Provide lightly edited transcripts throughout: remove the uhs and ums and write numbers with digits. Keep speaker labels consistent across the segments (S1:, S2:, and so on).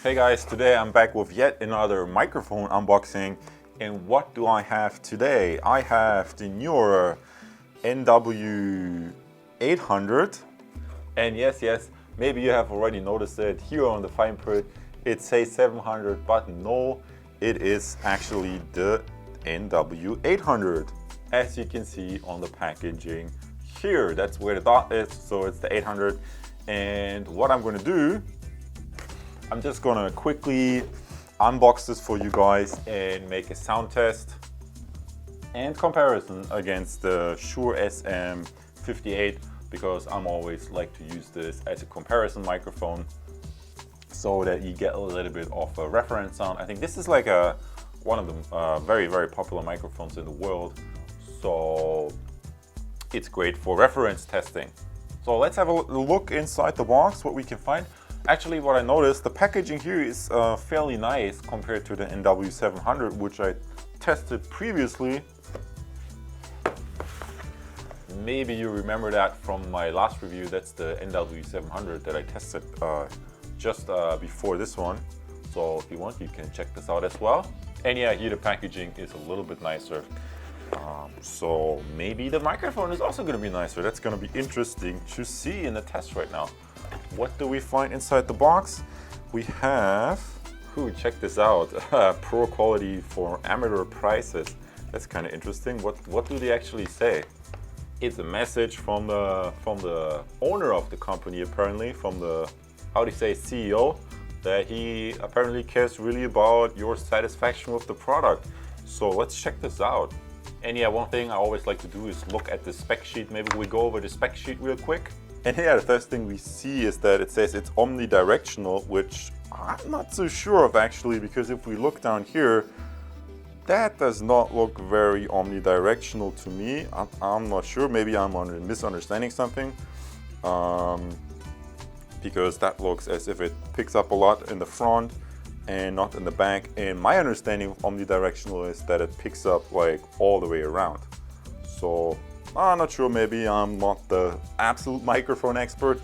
S1: Hey guys, today I'm back with yet another microphone unboxing. And what do I have today? I have the Neewer NW800. And yes, maybe you have already noticed it here on the fine print. It says 700, but no, it is actually the NW800. As you can see on the packaging here, that's where the dot is, so it's the 800. And what I'm going to do, I'm just going to quickly unbox this for you guys and make a sound test and comparison against the Shure SM58, because I'm always like to use this as a comparison microphone so that you get a little bit of a reference sound. I think this is like one of the very popular microphones in the world, so it's great for reference testing. So let's have a look inside the box, what we can find. Actually, what I noticed, the packaging here is fairly nice compared to the NW700, which I tested previously. Maybe you remember that from my last review. That's the NW700 that I tested just before this one. So if you want, you can check this out as well. And yeah, here the packaging is a little bit nicer. So maybe the microphone is also going to be nicer. That's going to be interesting to see in the test right now. What do we find inside the box? We have, check this out, pro quality for amateur prices. That's kind of interesting. What do they actually say? It's a message from the owner of the company, apparently, from the, how do you say, CEO, that he apparently cares really about your satisfaction with the product. So let's check this out. And yeah, one thing I always like to do is look at the spec sheet. Maybe we go over the spec sheet real quick. And yeah, the first thing we see is that it says it's omnidirectional, which I'm not so sure of actually, because if we look down here, that does not look very omnidirectional to me. I'm not sure, maybe I'm misunderstanding something, because that looks as if it picks up a lot in the front and not in the back. And my understanding of omnidirectional is that it picks up like all the way around. So I'm not sure, maybe I'm not the absolute microphone expert,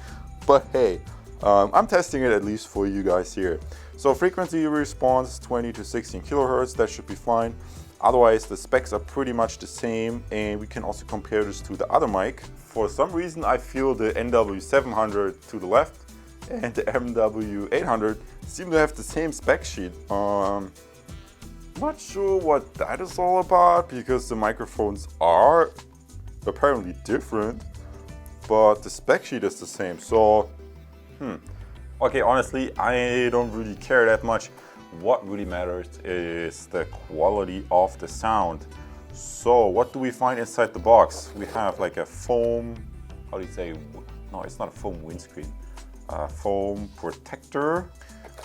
S1: but hey, I'm testing it at least for you guys here. So frequency response 20 to 16 kilohertz, that should be fine. Otherwise, the specs are pretty much the same, and we can also compare this to the other mic. For some reason, I feel the NW700 to the left and the NW800 seem to have the same spec sheet. Not sure what that is all about, because the microphones are apparently different, but the spec sheet is the same. So, okay, honestly, I don't really care that much. What really matters is the quality of the sound. So, what do we find inside the box? We have like a foam, how do you say? No, it's not a foam windscreen. Foam protector.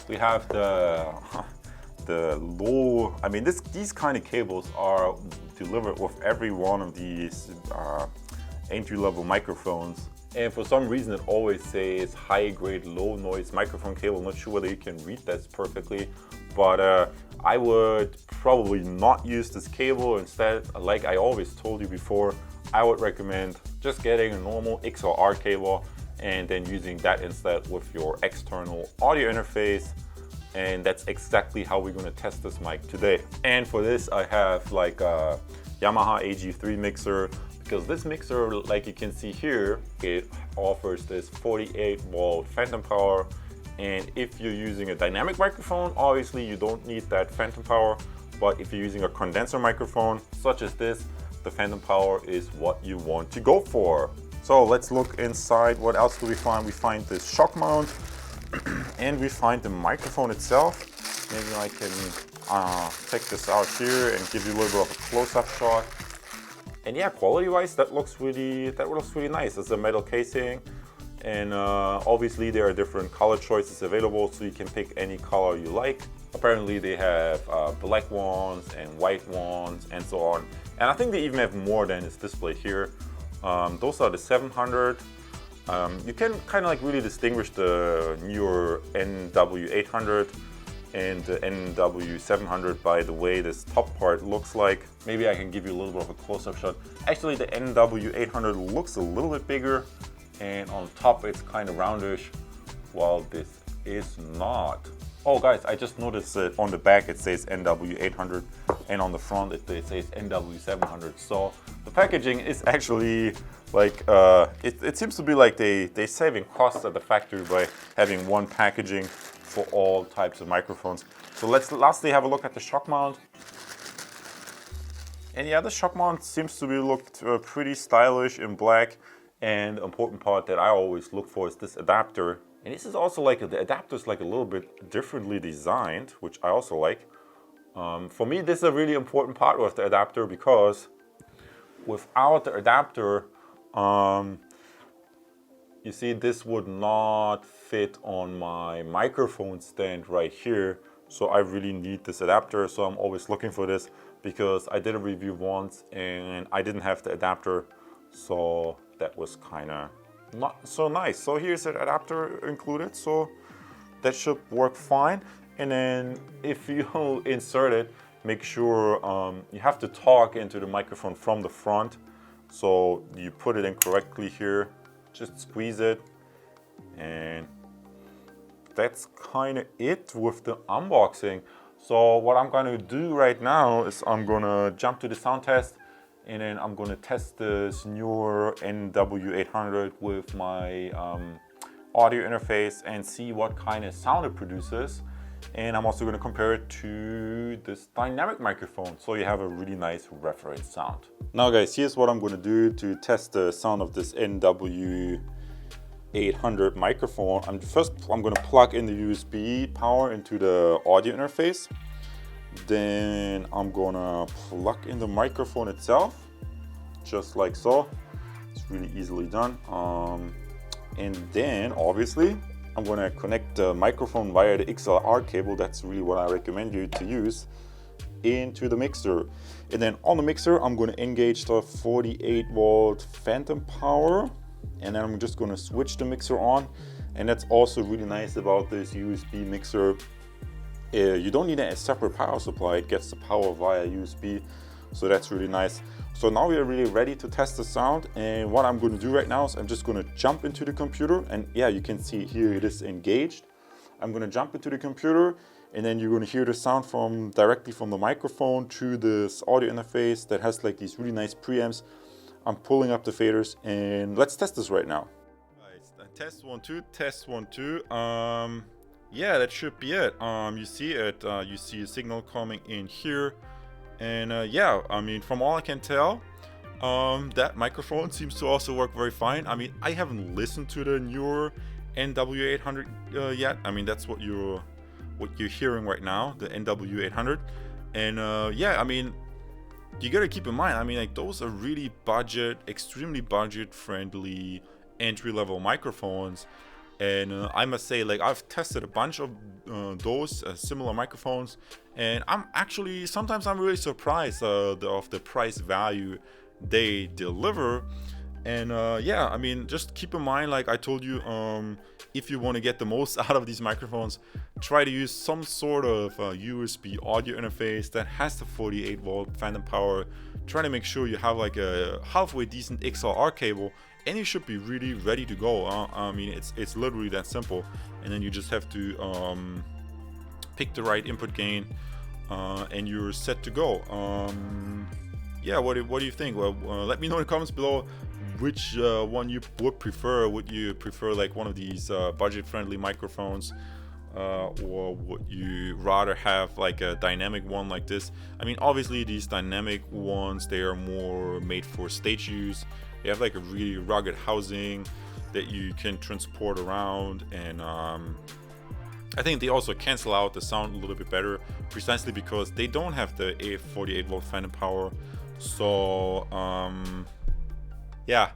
S1: We have the low, I mean, these kind of cables are delivered with every one of these entry-level microphones. And for some reason it always says high grade low noise microphone cable. I'm not sure whether you can read this perfectly, but I would probably not use this cable. Instead, like I always told you before, I would recommend just getting a normal XLR cable and then using that instead with your external audio interface. And that's exactly how we're going to test this mic today. And for this, I have like a Yamaha AG3 mixer, because this mixer, like you can see here, it offers this 48 volt phantom power. And if you're using a dynamic microphone, obviously you don't need that phantom power. But if you're using a condenser microphone, such as this, the phantom power is what you want to go for. So let's look inside. What else do we find? We find this shock mount. And we find the microphone itself. Maybe I can take this out here and give you a little bit of a close-up shot. And yeah, quality-wise, that looks really nice. It's a metal casing, and obviously there are different color choices available, so you can pick any color you like. Apparently they have black ones and white ones and so on. And I think they even have more than is displayed here. Those are the 700. You can kind of like really distinguish the Neewer NW800 and the NW700 by the way this top part looks like. Maybe I can give you a little bit of a close-up shot. Actually, the NW800 looks a little bit bigger, and on top it's kind of roundish, while this is not. Oh guys, I just noticed that on the back it says NW800 and on the front it says NW700. So the packaging is actually like, it seems to be like they're saving costs at the factory by having one packaging for all types of microphones. So let's lastly have a look at the shock mount. And yeah, the shock mount seems to be looked pretty stylish in black. And the important part that I always look for is this adapter. And this is also like, the adapter is like a little bit differently designed, which I also like. For me, this is a really important part with the adapter, because without the adapter, you see this would not fit on my microphone stand right here. So I really need this adapter. So I'm always looking for this, because I did a review once and I didn't have the adapter. So that was kind of not so nice. So here's the adapter included, so that should work fine. And then if you insert it, make sure you have to talk into the microphone from the front. So you put it in correctly here, just squeeze it, and that's kind of it with the unboxing. So what I'm going to do right now is I'm going to jump to the sound test, and then I'm going to test this Neewer NW800 with my audio interface and see what kind of sound it produces. And I'm also going to compare it to this dynamic microphone, so you have a really nice reference sound. Now guys, here's what I'm going to do to test the sound of this NW800 microphone. I'm going to plug in the USB power into the audio interface. Then I'm gonna plug in the microphone itself, just like so. It's really easily done. And then obviously I'm gonna connect the microphone via the XLR cable. That's really what I recommend you to use, into the mixer. And then on the mixer, I'm gonna engage the 48-volt phantom power, and then I'm just gonna switch the mixer on. And that's also really nice about this USB mixer. You don't need a separate power supply, it gets the power via USB, so that's really nice. So now we are really ready to test the sound, and what I'm going to do right now is I'm just going to jump into the computer, and yeah, you can see here it is engaged. I'm going to jump into the computer, and then you're going to hear the sound directly from the microphone to this audio interface that has like these really nice preamps. I'm pulling up the faders, and let's test this right now. Right, test 1 2, test 1 2. Yeah, that should be it. You see it. You see a signal coming in here, and yeah, I mean, from all I can tell, that microphone seems to also work very fine. I mean, I haven't listened to the Neewer NW800 yet. I mean, that's what you're hearing right now, the NW800, and yeah, I mean, you gotta keep in mind. I mean, like, those are really extremely budget-friendly entry-level microphones. And I must say, like, I've tested a bunch of those similar microphones, and sometimes I'm really surprised of the price value they deliver. And yeah, I mean, just keep in mind, like I told you, if you want to get the most out of these microphones, try to use some sort of USB audio interface that has the 48-volt phantom power. Try to make sure you have like a halfway decent XLR cable, and you should be really ready to go. I mean, it's literally that simple. And then you just have to pick the right input gain, and you're set to go. Yeah, what do you think? Well, let me know in the comments below which one you would prefer. Would you prefer like one of these budget-friendly microphones, or would you rather have like a dynamic one like this? I mean, obviously these dynamic ones, they are more made for stage use. They have like a really rugged housing that you can transport around, and I think they also cancel out the sound a little bit better, precisely because they don't have the 48-volt phantom power. So yeah,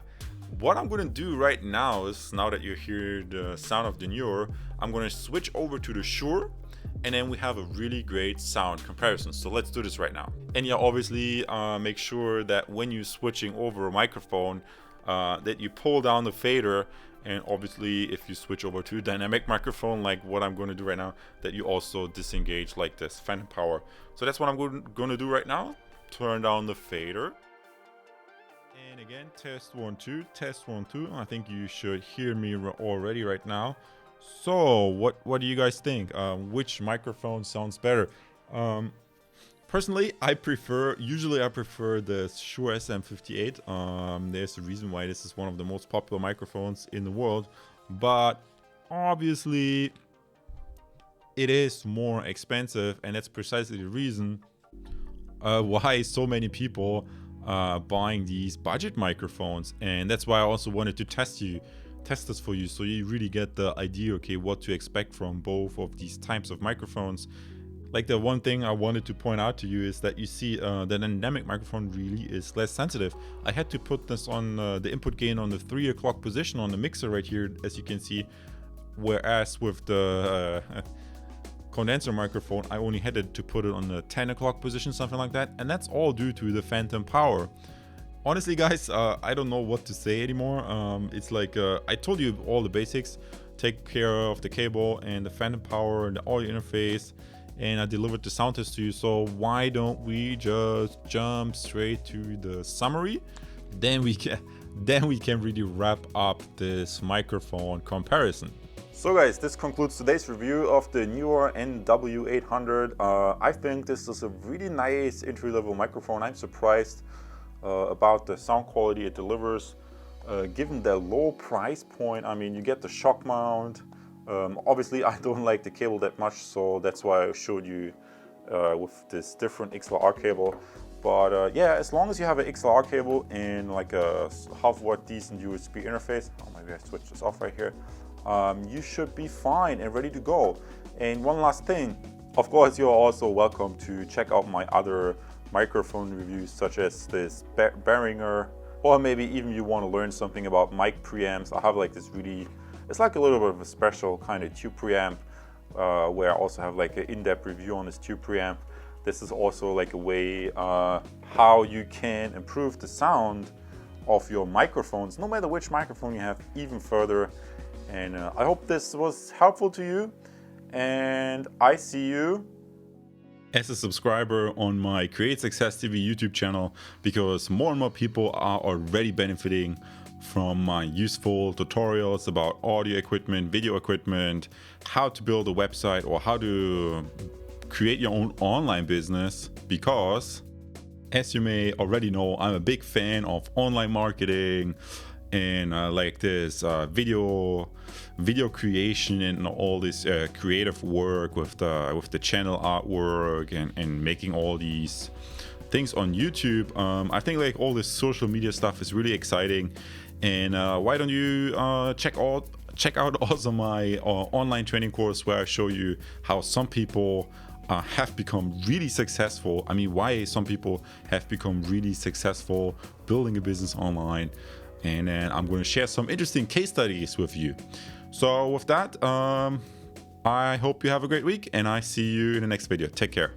S1: what I'm gonna do right now is, now that you hear the sound of the Neewer, I'm gonna switch over to the Shure, and then we have a really great sound comparison. So let's do this right now. And yeah, obviously make sure that when you're switching over a microphone, that you pull down the fader, and obviously if you switch over to a dynamic microphone like what I'm going to do right now, that you also disengage like this phantom power. So that's what I'm going to do right now. Turn down the fader, and again, test 1 2, test 1 2. I think you should hear me already right now. So what do you guys think? Which microphone sounds better? Personally, I prefer the Shure SM58. There's a reason why this is one of the most popular microphones in the world, but obviously it is more expensive, and that's precisely the reason why so many people buying these budget microphones. And that's why I also wanted to test this for you, so you really get the idea, okay, what to expect from both of these types of microphones. Like, the one thing I wanted to point out to you is that you see the dynamic microphone really is less sensitive. I had to put this on the input gain on the 3 o'clock position on the mixer right here, as you can see, whereas with the condenser microphone I only had to put it on the 10 o'clock position, something like that, and that's all due to the phantom power. Honestly guys, I don't know what to say anymore. It's like I told you all the basics. Take care of the cable and the phantom power and the audio interface, and I delivered the sound test to you. So why don't we just jump straight to the summary? Then we can really wrap up this microphone comparison. So guys, this concludes today's review of the Neewer NW800. I think this is a really nice entry-level microphone. I'm surprised about the sound quality it delivers. Given the low price point, I mean, you get the shock mount. Obviously, I don't like the cable that much, so that's why I showed you with this different XLR cable. But yeah, as long as you have an XLR cable and like a half-watt decent USB interface, oh, maybe I switch this off right here, you should be fine and ready to go. And one last thing, of course, you're also welcome to check out my other microphone reviews, such as this Behringer, or maybe even you want to learn something about mic preamps. I have like this really, it's like a little bit of a special kind of tube preamp, where I also have like an in-depth review on this tube preamp. This is also like a way how you can improve the sound of your microphones, no matter which microphone you have, even further. And I hope this was helpful to you, and I see you as a subscriber on my Create Success TV YouTube channel, because more and more people are already benefiting from my useful tutorials about audio equipment, video equipment, how to build a website, or how to create your own online business. Because, as you may already know, I'm a big fan of online marketing and like this video creation and all this creative work with the channel artwork and making all these things on YouTube. I think like all this social media stuff is really exciting, and why don't you check out also my online training course, where I show you how some people have become really successful. I mean, why some people have become really successful building a business online. And then I'm going to share some interesting case studies with you. So with that, I hope you have a great week, and I see you in the next video. Take care.